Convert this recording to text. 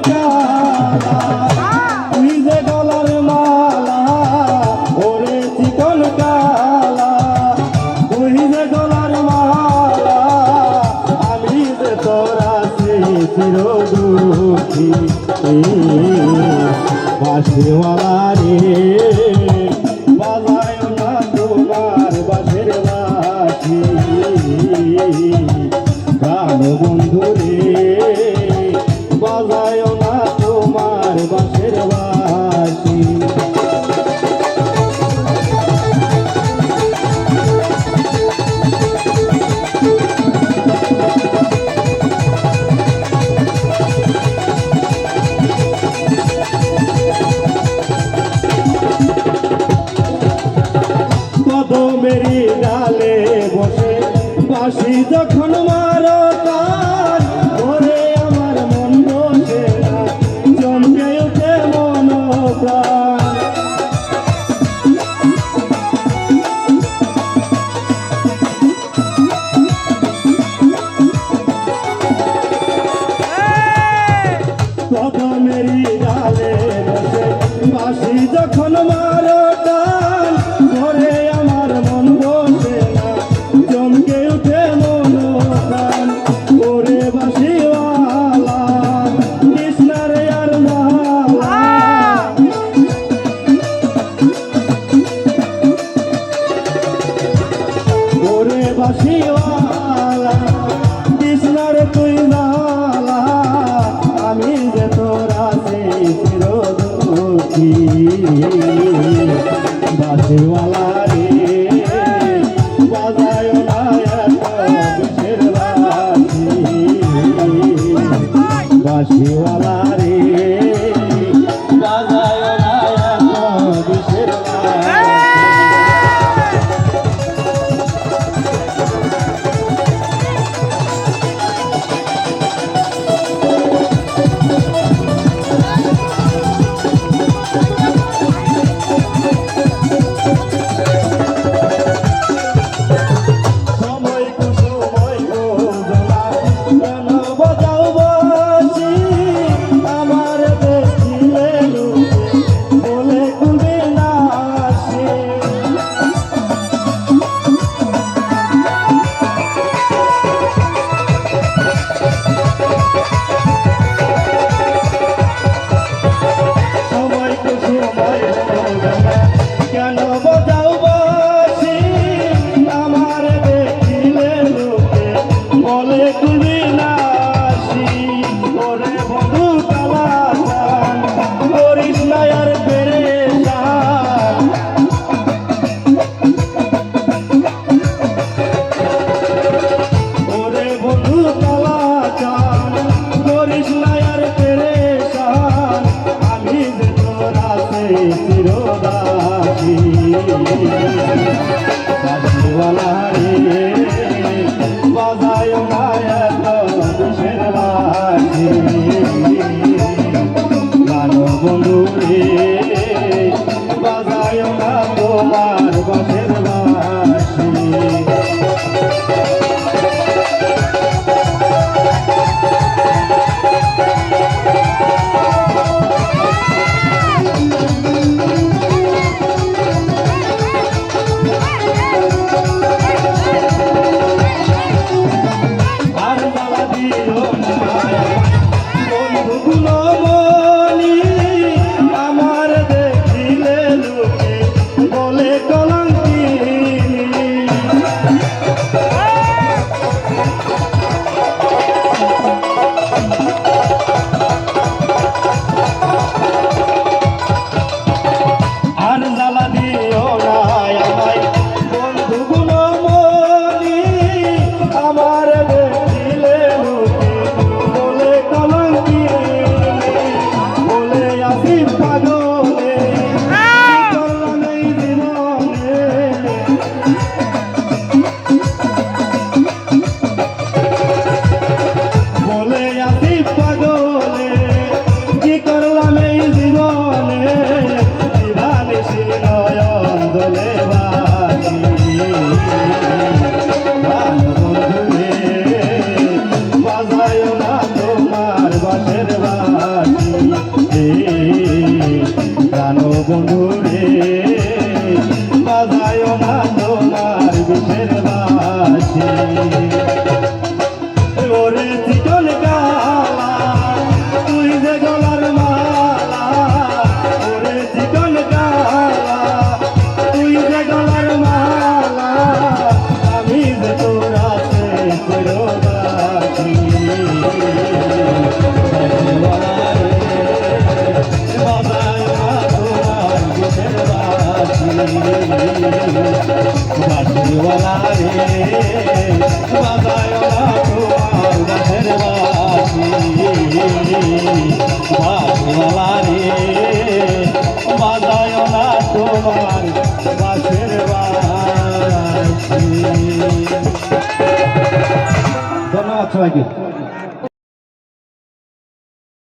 কালা তুই যে গলার মালা ওরে চিকন কালা তুই যে গলার মালা আমি যে তোর আছি চির দুঃখী বাঁশিওয়ালা রে বাজায় না তোমার বাঁশের বাঁশি প্রাণ বন্ধু রে বাজায় না তোমার বাঁশের বাঁশি কদমেরি ডালে বসে বাঁশি যখন মারো তার ওরে আমার মন বসে না চমকে উঠে মন প্রাণ কদমেরি ডালে বসে বাঁশি যখন মারো টান ধরে আমার মন বসে না চমকে উঠে মন প্রাণ ওরে বাঁশিওয়ালা কৃষ্ণার আর মালা ওরে বাঁশিওয়ালা কৃষ্ণার তুই মালা আমি যে তোর আছি চির দুঃখী বাঁশিওয়ালা রে বাজায় না বিশের বাঁশি বাঁশিওয়ালা রে বাজায় না বিশের বাঁশি কেন বজাও বাঁশি আমার দেখিলে লোকে বলে তুমি নাসি ওরে বন্ধু কালা করিস না আর পেরেশান ওরে বন্ধু কালা করিস না আর পেরেশান আমি যে তোর আছে চিরদাসী বাঁশিওয়ালা রে বাজায় না এত বিশের বাঁশি গান বন্ধু রে বাজায় না তোমার বাঁশের বাঁশি সবাইকে।